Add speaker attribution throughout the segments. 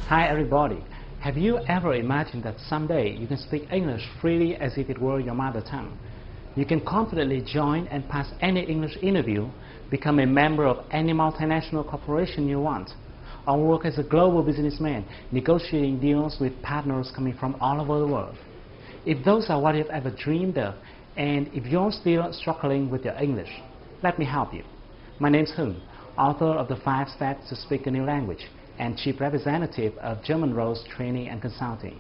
Speaker 1: Hi everybody. Have you ever imagined that someday you can speak English freely as if it were your mother tongue? You can confidently join and pass any English interview, become a member of any multinational corporation you want, or work as a global businessman, negotiating deals with partners coming from all over the world. If those are what you've ever dreamed of, and if you're still struggling with your English, let me help you. My name's Hưng, author of the 5 Steps to Speak a New Language and Chief Representative of German Roads Training and Consulting.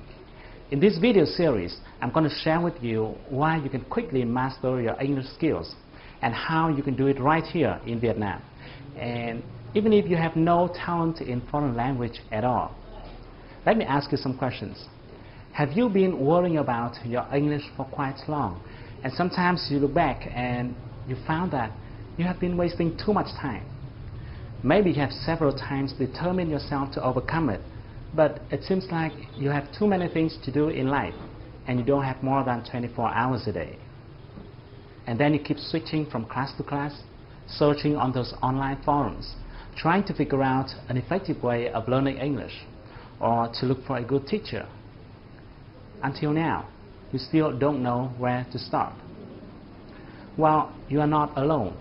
Speaker 1: In this video series, I'm going to share with you why you can quickly master your English skills and how you can do it right here in Vietnam, and even if you have no talent in foreign language at all. Let me ask you some questions. Have you been worrying about your English for quite long, and sometimes you look back and you found that you have been wasting too much time? Maybe you have several times determined yourself to overcome it, but it seems like you have too many things to do in life and you don't have more than 24 hours a day. And then you keep switching from class to class, searching on those online forums, trying to figure out an effective way of learning English or to look for a good teacher. Until now, you still don't know where to start. Well, you are not alone.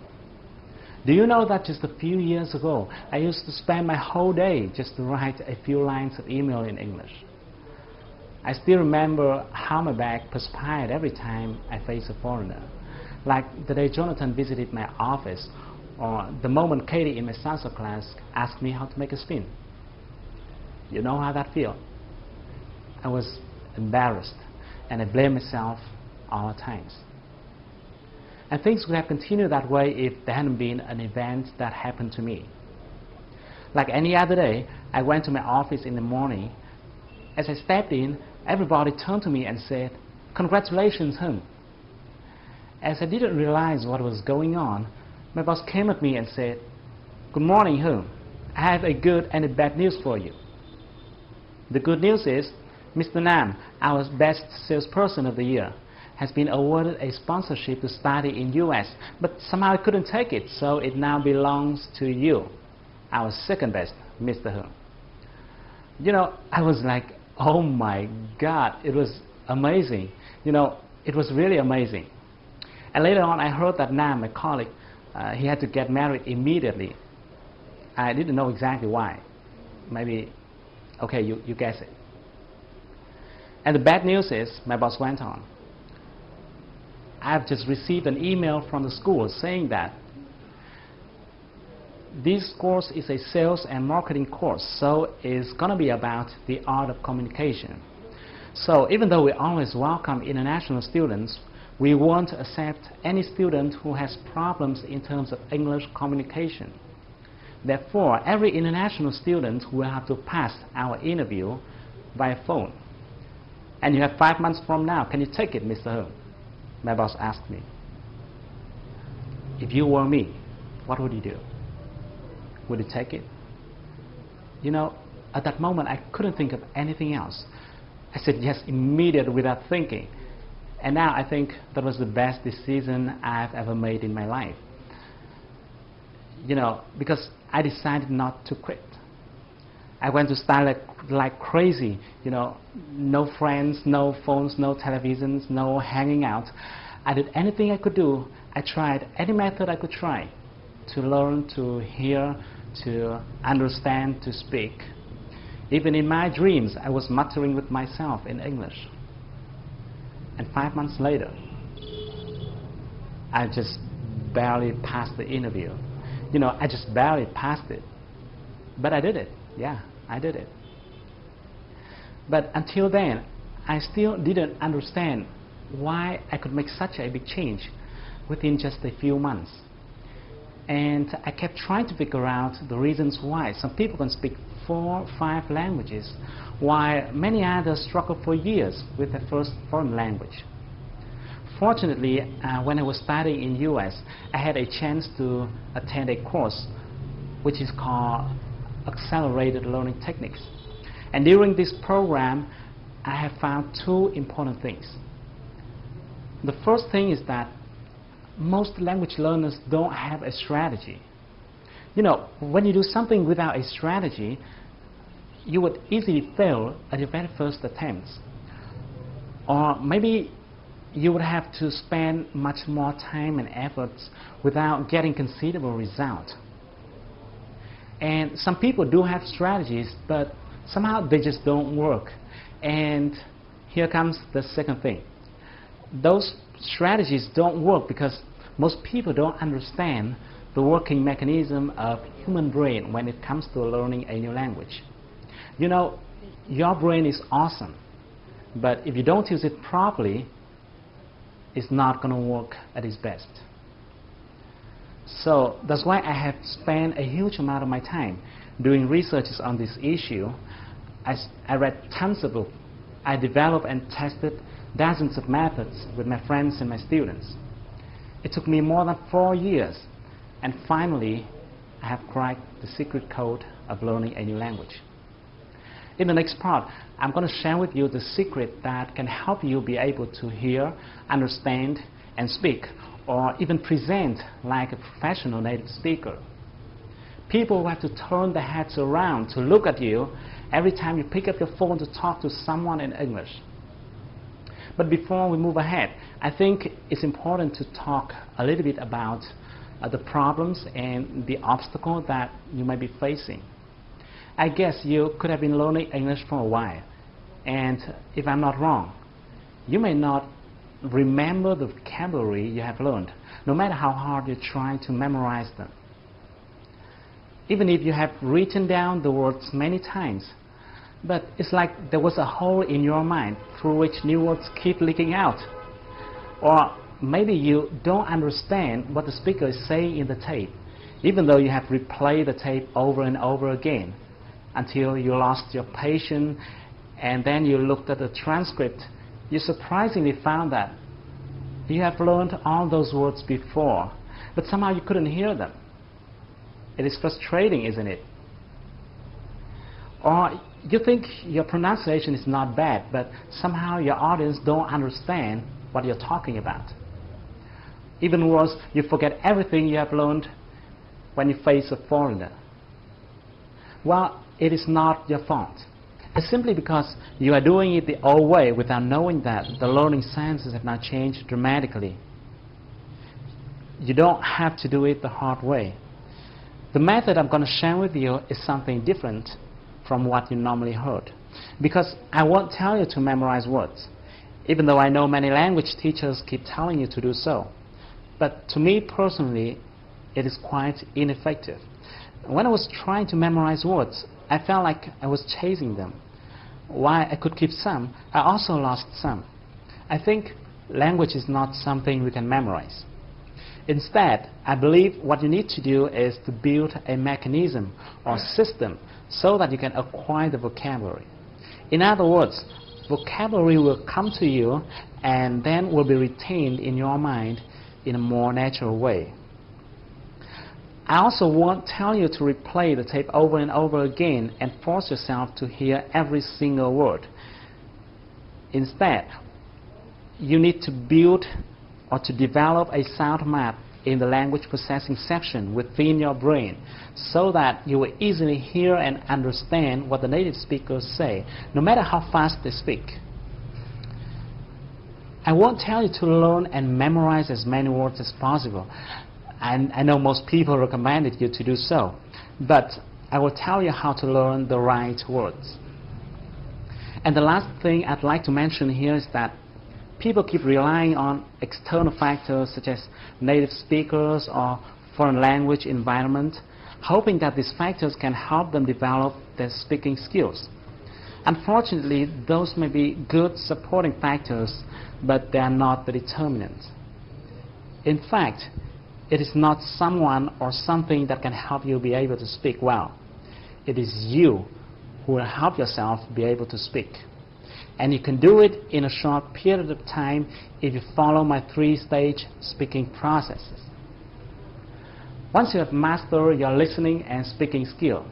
Speaker 1: Do you know that just a few years ago, I used to spend my whole day just to write a few lines of email in English? I still remember how my back perspired every time I faced a foreigner. Like the day Jonathan visited my office, or the moment Katie in my salsa class asked me how to make a spin. You know how that feels? I was embarrassed, and I blamed myself all the times. And things would have continued that way if there hadn't been an event that happened to me. Like any other day, I went to my office in the morning. As I stepped in, everybody turned to me and said, "Congratulations, Hưng." As I didn't realize what was going on, my boss came at me and said, "Good morning, Hưng. I have a good and a bad news for you. The good news is, Mr. Nam, our best salesperson of the year, has been awarded a sponsorship to study in US, but somehow I couldn't take it, so it now belongs to you, our second best, Mr. Hưng." You know, I was like, oh my God, it was amazing. You know, it was really amazing. And later on, I heard that Nam, my colleague, he had to get married immediately. I didn't know exactly why. Maybe, okay, you guess it. And the bad news is, my boss went on, I've just received an email from the school saying that this course is a sales and marketing course, so it's going to be about the art of communication. So even though we always welcome international students, we won't accept any student who has problems in terms of English communication. Therefore, every international student will have to pass our interview via phone. And you have 5 months from now. Can you take it, Mr. Hưng? My boss asked me. If you were me, what would you do? Would you take it? You know, at that moment I couldn't think of anything else. I said yes immediately without thinking. And now I think that was the best decision I've ever made in my life. You know, because I decided not to quit. I went to study like crazy, you know, no friends, no phones, no televisions, no hanging out. I did anything I could do. I tried any method I could try to learn, to hear, to understand, to speak. Even in my dreams, I was muttering with myself in English. And 5 months later, I just barely passed the interview. You know, I just barely passed it. But I did it. Yeah, I did it. But until then, I still didn't understand why I could make such a big change within just a few months. And I kept trying to figure out the reasons why some people can speak 4 or 5 languages, while many others struggle for years with their first foreign language. Fortunately, when I was studying in US, I had a chance to attend a course which is called Accelerated Learning Techniques. And during this program, I have found 2 important things. The first thing is that most language learners don't have a strategy. You know, when you do something without a strategy, you would easily fail at your very first attempts. Or maybe you would have to spend much more time and efforts without getting considerable result. And some people do have strategies, but somehow they just don't work. And here comes the second thing. Those strategies don't work because most people don't understand the working mechanism of human brain when it comes to learning a new language. You know, your brain is awesome, but if you don't use it properly, it's not going to work at its best. So that's why I have spent a huge amount of my time doing researches on this issue. I read tons of books. I developed and tested dozens of methods with my friends and my students. It took me more than 4 years, and finally I have cracked the secret code of learning a new language. In the next part, I'm going to share with you the secret that can help you be able to hear, understand, and speak, or even present like a professional native speaker. People will have to turn their heads around to look at you every time you pick up your phone to talk to someone in English. But before we move ahead, I think it's important to talk a little bit about the problems and the obstacles that you might be facing. I guess you could have been learning English for a while, and if I'm not wrong, you may not remember the vocabulary you have learned, no matter how hard you try to memorize them. Even if you have written down the words many times, but it's like there was a hole in your mind through which new words keep leaking out. Or maybe you don't understand what the speaker is saying in the tape, even though you have replayed the tape over and over again until you lost your patience, and then you looked at the transcript. You surprisingly found that you have learned all those words before, but somehow you couldn't hear them. It is frustrating, isn't it? Or you think your pronunciation is not bad, but somehow your audience don't understand what you're talking about. Even worse, you forget everything you have learned when you face a foreigner. Well, it is not your fault. It's simply because you are doing it the old way without knowing that the learning sciences have not changed dramatically. You don't have to do it the hard way. The method I'm going to share with you is something different from what you normally heard, because I won't tell you to memorize words, even though I know many language teachers keep telling you to do so. But to me personally, it is quite ineffective. When I was trying to memorize words, I felt like I was chasing them. While I could keep some, I also lost some. I think language is not something we can memorize. Instead, I believe what you need to do is to build a mechanism or system so that you can acquire the vocabulary. In other words, vocabulary will come to you and then will be retained in your mind in a more natural way. I also won't tell you to replay the tape over and over again and force yourself to hear every single word. Instead, you need to build or to develop a sound map in the language processing section within your brain so that you will easily hear and understand what the native speakers say, no matter how fast they speak. I won't tell you to learn and memorize as many words as possible. I know most people recommended you to do so, but I will tell you how to learn the right words. And the last thing I'd like to mention here is that people keep relying on external factors such as native speakers or foreign language environment, hoping that these factors can help them develop their speaking skills. Unfortunately, those may be good supporting factors, but they are not the determinant. In fact, it is not someone or something that can help you be able to speak well. It is you who will help yourself be able to speak. And you can do it in a short period of time if you follow my 3-stage speaking processes. Once you have mastered your listening and speaking skill.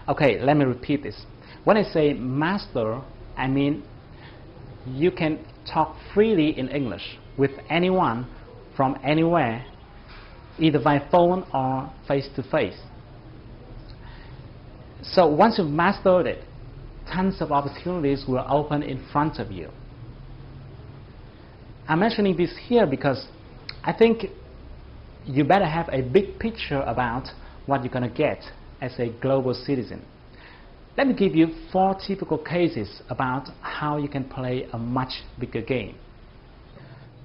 Speaker 1: Okay, let me repeat this. When I say master, I mean you can talk freely in English with anyone from anywhere, either by phone or face-to-face. So once you've mastered it, tons of opportunities will open in front of you. I'm mentioning this here because I think you better have a big picture about what you're going to get as a global citizen. Let me give you 4 typical cases about how you can play a much bigger game.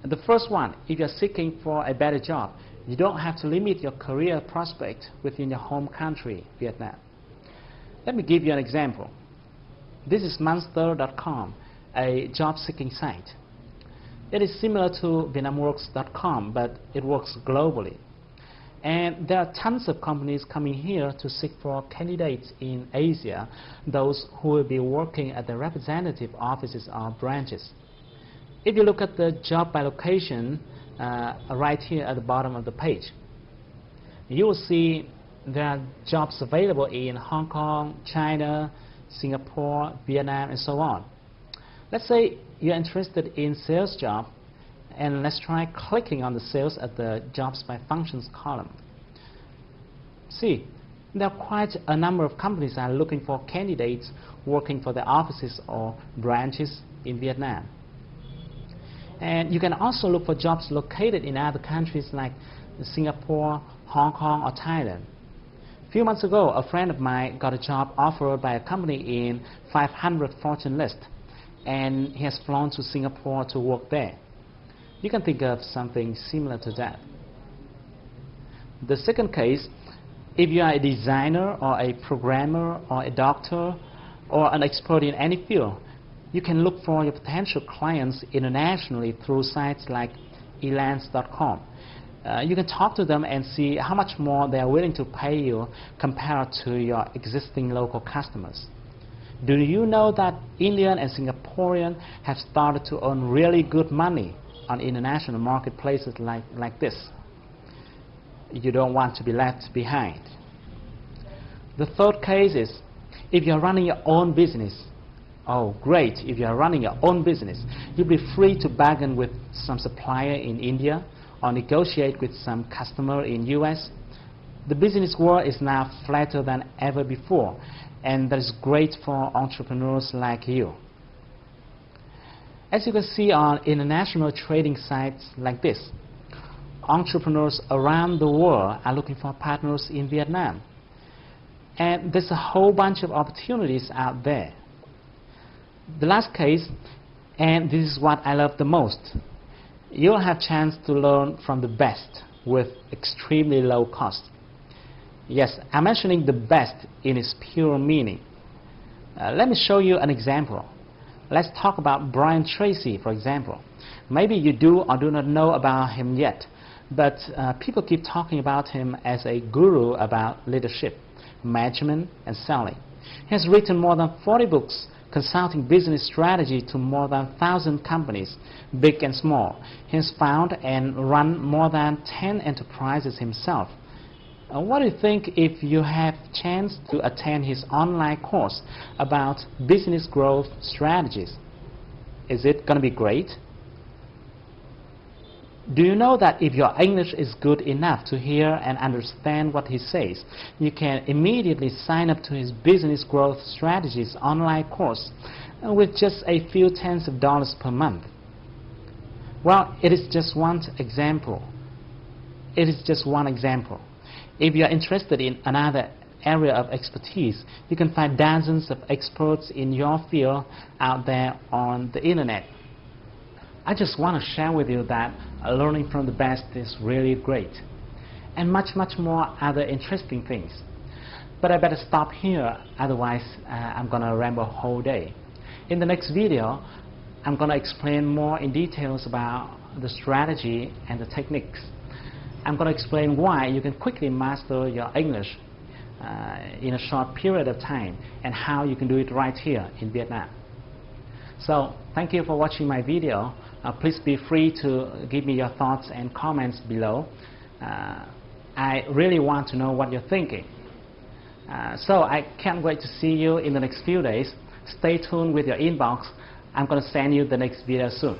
Speaker 1: The first one, if you're seeking for a better job, you don't have to limit your career prospect within your home country, Vietnam. Let me give you an example. This is Monster.com, a job-seeking site. It is similar to VietnamWorks.com, but it works globally. And there are tons of companies coming here to seek for candidates in Asia, those who will be working at the representative offices or branches. If you look at the job by location right here at the bottom of the page, you will see there are jobs available in Hong Kong, China, Singapore, Vietnam, and so on. Let's say you're interested in sales job, and let's try clicking on the sales at the jobs by functions column. See, there are quite a number of companies that are looking for candidates working for their offices or branches in Vietnam. And you can also look for jobs located in other countries like Singapore, Hong Kong, or Thailand. A few months ago, a friend of mine got a job offered by a company in 500 Fortune list, and he has flown to Singapore to work there. You can think of something similar to that. The second case, if you are a designer or a programmer or a doctor or an expert in any field, you can look for your potential clients internationally through sites like elance.com. You can talk to them and see how much more they are willing to pay you compared to your existing local customers. Do you know that Indian and Singaporean have started to earn really good money on international marketplaces like this? You don't want to be left behind. The third case is if you're running your own business. Oh, great. If you're running your own business, you'll be free to bargain with some supplier in India or negotiate with some customer in US. The business world is now flatter than ever before, and that is great for entrepreneurs like you. As you can see on international trading sites like this, entrepreneurs around the world are looking for partners in Vietnam. And there's a whole bunch of opportunities out there. The last case, and this is what I love the most, you'll have a chance to learn from the best with extremely low cost. Yes, I'm mentioning the best in its pure meaning. Let me show you an example. Let's talk about Brian Tracy, for example. Maybe you do or do not know about him yet, but people keep talking about him as a guru about leadership, management, and selling. He has written more than 40 books consulting business strategy to more than 1,000 companies, big and small. He has founded and run more than 10 enterprises himself. What do you think if you have chance to attend his online course about business growth strategies? Is it going to be great? Do you know that if your English is good enough to hear and understand what he says, you can immediately sign up to his business growth strategies online course with just a few tens of dollars per month? Well, it is just one example. It is just one example. If you are interested in another area of expertise, you can find dozens of experts in your field out there on the internet. I just want to share with you that learning from the best is really great, and much more other interesting things. But I better stop here, otherwise I'm going to ramble a whole day. In the next video, I'm going to explain more in details about the strategy and the techniques. I'm going to explain why you can quickly master your English in a short period of time, and how you can do it right here in Vietnam. So, thank you for watching my video. Please be free to give me your thoughts and comments below. I really want to know what you're thinking. So I can't wait to see you in the next few days. Stay tuned with your inbox. I'm going to send you the next video soon.